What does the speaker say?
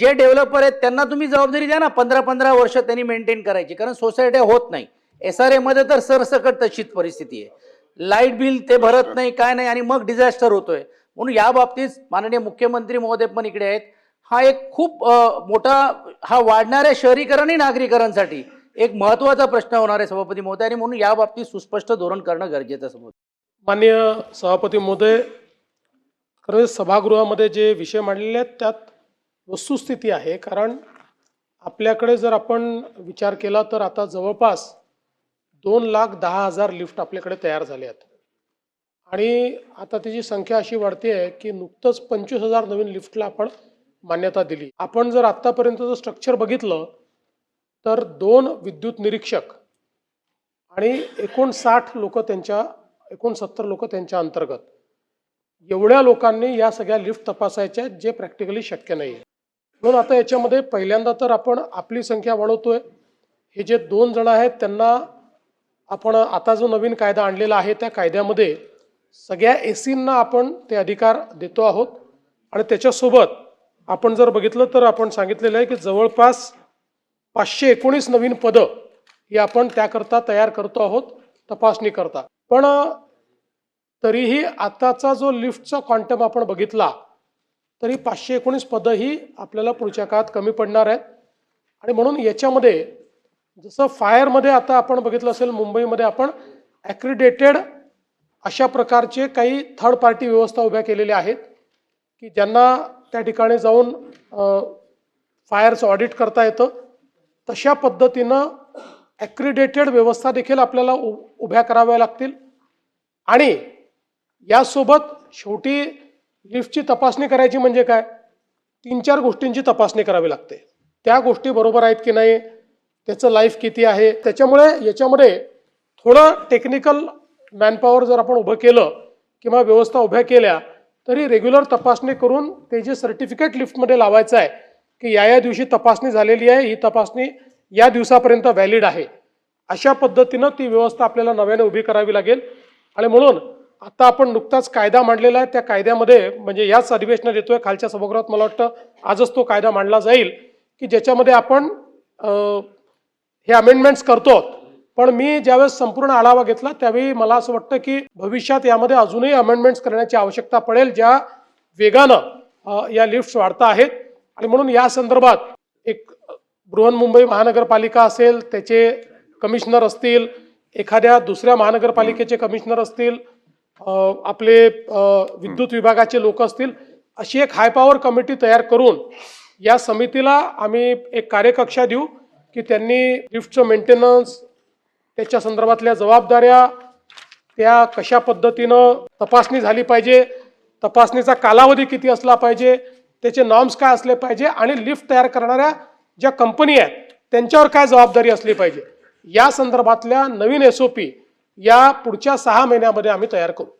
जे डेव्हलपर आहेत त्यांना तुम्ही जबाबदारी द्या ना, 15-15 वर्ष त्यांनी मेंटेन करायची, कारण सोसायट्या होत नाही. SRA मध्ये तर सरसकट तशीच परिस्थिती आहे. लाईट बिल ते भरत नाही, काय नाही, आणि मग डिझास्टर होतोय. म्हणून या बाबतीत माननीय मुख्यमंत्री महोदय पण इकडे आहेत. हा एक खूप मोठा, हा वाढणाऱ्या शहरीकरण आणि नागरीकरणासाठी एक महत्त्वाचा प्रश्न होणार आहे सभापती महोदय, आणि म्हणून या बाबतीत सुस्पष्ट धोरण करणं गरजेचं आहे. माननीय सभापती महोदय, खरं सभागृहामध्ये जे विषय मांडलेले आहेत त्यात वस्तुस्थिती आहे. कारण आपल्याकडे जर आपण विचार केला तर आता जवळपास 2,10,000 लिफ्ट आपल्याकडे तयार झाले आहेत, आणि आता त्याची संख्या अशी वाढते आहे की नुकतंच 25,000 नवीन लिफ्टला आपण मान्यता दिली. आपण जर आत्तापर्यंतचं स्ट्रक्चर बघितलं तर 2 विद्युत निरीक्षक आणि 59 लोक त्यांच्या 69 लोक त्यांच्या अंतर्गत, एवढ्या लोकांनी या सगळ्या लिफ्ट तपासायच्या, जे प्रॅक्टिकली शक्य नाही आहे. म्हणून आता याच्यामध्ये पहिल्यांदा तर आपण आपली संख्या वाढवतोय. हे जे 2 जण आहेत त्यांना आपण आता जो नवीन कायदा आणलेला आहे त्या कायद्यामध्ये सगळ्या एसींना आपण ते अधिकार देतो आहोत. आणि त्याच्यासोबत आपण जर बघितलं तर आपण सांगितलेलं आहे की जवळपास 519 नवीन पदं ही आपण त्याकरता तयार करतो आहोत तपासणी करता. पण तरीही आताचा जो लिफ्टचा क्वांटम आपण बघितला तरी 519 पदं ही आपल्याला पुढच्या काळात कमी पडणार आहेत. आणि म्हणून याच्यामध्ये जसं फायरमध्ये आता आपण बघितलं असेल, मुंबईमध्ये आपण ॲक्रिडेटेड अशा प्रकारचे काही थर्ड पार्टी व्यवस्था उभ्या केलेल्या आहेत की ज्यांना त्या ठिकाणी जाऊन फायरचं ऑडिट करता येतं. तशा पद्धतीनं ॲक्रिडेटेड व्यवस्था देखील आपल्याला उभ्या कराव्या लागतील. आणि यासोबत शेवटी लिफ्टची तपासणी करायची म्हणजे काय, 3-4 गोष्टींची तपासणी करावी लागते. त्या गोष्टी बरोबर आहेत की नाही, त्याचं लाईफ किती आहे. त्याच्यामुळे याच्यामध्ये थोडं टेक्निकल मॅनपॉवर जर आपण उभं केलं किंवा व्यवस्था उभ्या केल्या तरी रेग्युलर तपासणी करून ते जे सर्टिफिकेट लिफ्टमध्ये लावायचं आहे की या दिवशी तपासणी झालेली आहे, ही तपासणी या दिवसापर्यंत व्हॅलिड आहे, अशा पद्धतीनं ती व्यवस्था आपल्याला नव्याने उभी करावी लागेल. आणि म्हणून आता आपण नुकताच कायदा मांडलेला आहे. त्या कायद्यामध्ये म्हणजे याच अधिवेशनात येतोय, खालच्या सभागृहात मला वाटतं आजच तो कायदा मांडला जाईल की ज्याच्यामध्ये आपण हे अमेंडमेंट्स करतो. पण मी ज्यावेळेस संपूर्ण आढावा घेतला त्यावेळी मला असं वाटतं की भविष्यात यामध्ये अजूनही अमेंडमेंट्स करण्याची आवश्यकता पडेल, ज्या वेगानं या लिफ्ट्स वाढता आहेत. आणि म्हणून या संदर्भात एक बृहन्मुंबई महानगरपालिका असेल, त्याचे कमिशनर असतील, एखाद्या दुसऱ्या महानगरपालिकेचे कमिशनर असतील, आपले विद्युत विभागाचे लोक असतील, अशी एक हाय पॉवर कमिटी तयार करून या समितीला आम्ही एक कार्यकक्षा देऊ की त्यांनी लिफ्टचं मेंटेनन्स, त्याच्या संदर्भातल्या जबाबदाऱ्या, त्या कशा पद्धतीनं तपासणी झाली पाहिजे, तपासणीचा कालावधी किती असला पाहिजे, त्याचे नॉर्म्स काय असले पाहिजे, आणि लिफ्ट तयार करणाऱ्या ज्या कंपनी आहेत त्यांच्यावर काय जबाबदारी असली पाहिजे, या संदर्भातल्या नवीन SOP या पुढच्या 6 महिन्यामध्ये आम्ही तयार करू.